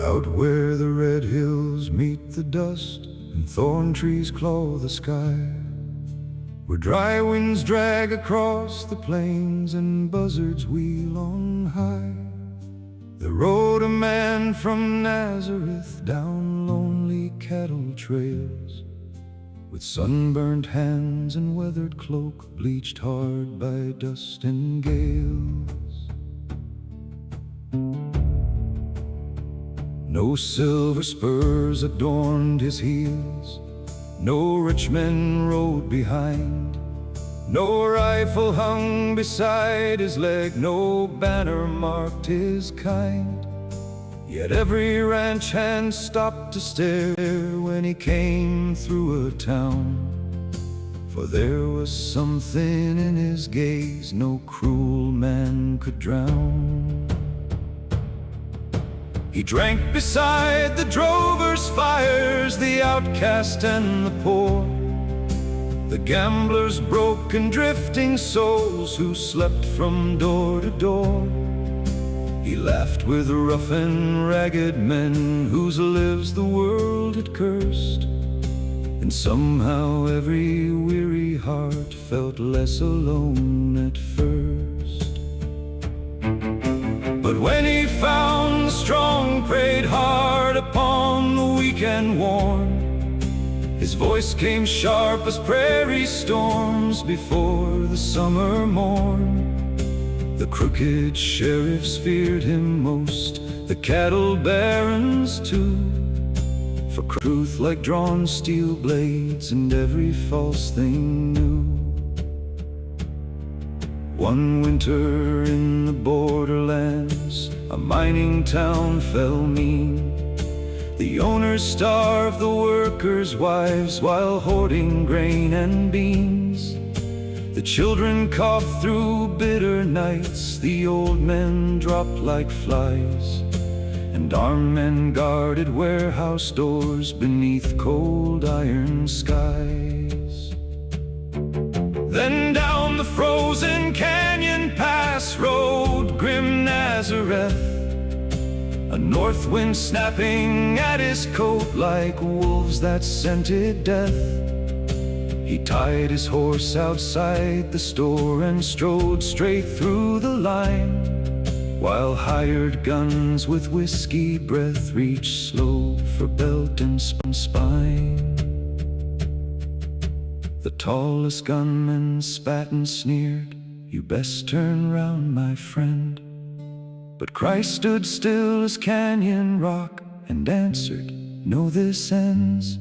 Out where the red hills meet the dust and thorn trees claw the sky, where dry winds drag across the plains and buzzards wheel on high, there rode a man from Nazareth down lonely cattle trails, with sunburned hands and weathered cloak bleached hard by dust and gales. No silver spurs adorned his heels, no rich men rode behind, no rifle hung beside his leg, no banner marked his kind. Yet every ranch hand stopped to stare when he came through a town, for there was something in his gaze no cruel man could drown. He drank beside the drovers' fires, the outcast and the poor, the gamblers' broken drifting souls who slept from door to door. He laughed with rough and ragged men whose lives the world had cursed, and somehow every weary heart felt less alone at first. But when he found the strong preyed hard upon the weak and worn, his voice came sharp as prairie storms before the summer morn. The crooked sheriffs feared him most, the cattle barons too, for truth like drawn steel blades and every false thing new. One winter in the borderlands, a mining town fell mean. The owners starved the workers' wives while hoarding grain and beans. The children coughed through bitter nights, the old men dropped like flies, and armed men guarded warehouse doors beneath cold iron skies. Then down the frozen canyon pass rode grim Nazareth, a north wind snapping at his coat like wolves that scented death. He tied his horse outside the store and strode straight through the line, while hired guns with whiskey breath reached slow for belt and spine. The tallest gunman spat and sneered, "You best turn round, my friend." But Christ stood still as canyon rock and answered, "No, this ends."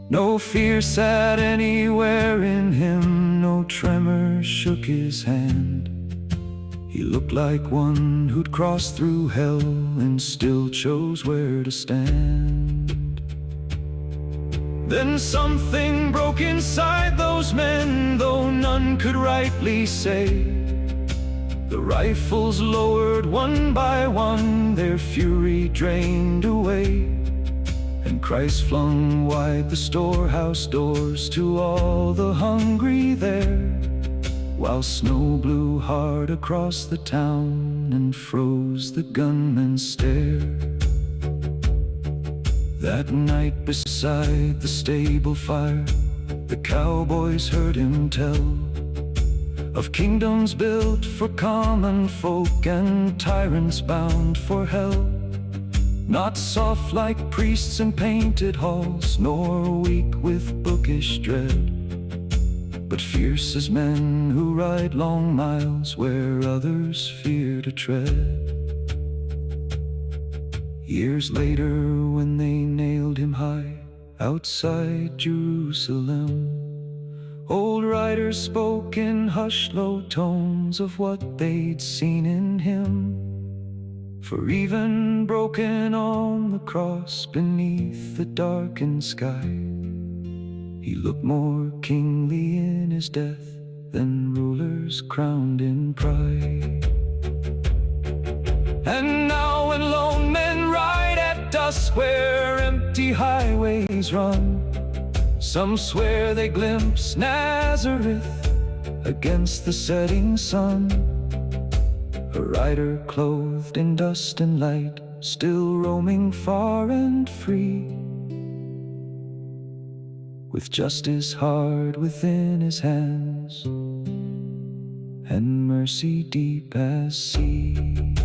No fear sat anywhere in him, no tremor shook his hand. He looked like one who'd crossed through hell and still chose where to stand. Then something broke inside those men, though none could rightly say. The rifles lowered one by one, their fury drained away, and Christ flung wide the storehouse doors to all the hungry there, while snow blew hard across the town and froze the gunman's stare. That night beside the stable fire, the cowboys heard him tell of kingdoms built for common folk and tyrants bound for hell. Not soft like priests in painted halls, nor weak with bookish dread, but fierce as men who ride long miles where others fear to tread. Years later, when they nailed him high outside Jerusalem, old riders spoke in hushed low tones of what they'd seen in him. For even broken on the cross beneath the darkened sky, he looked more kingly in his death than rulers crowned in pride. And now when lone men ride at dusk where empty highways run, Some swear they glimpse Nazareth against the setting sun, a rider clothed in dust and light, still roaming far and free, with justice hard within his hands and mercy deep as sea.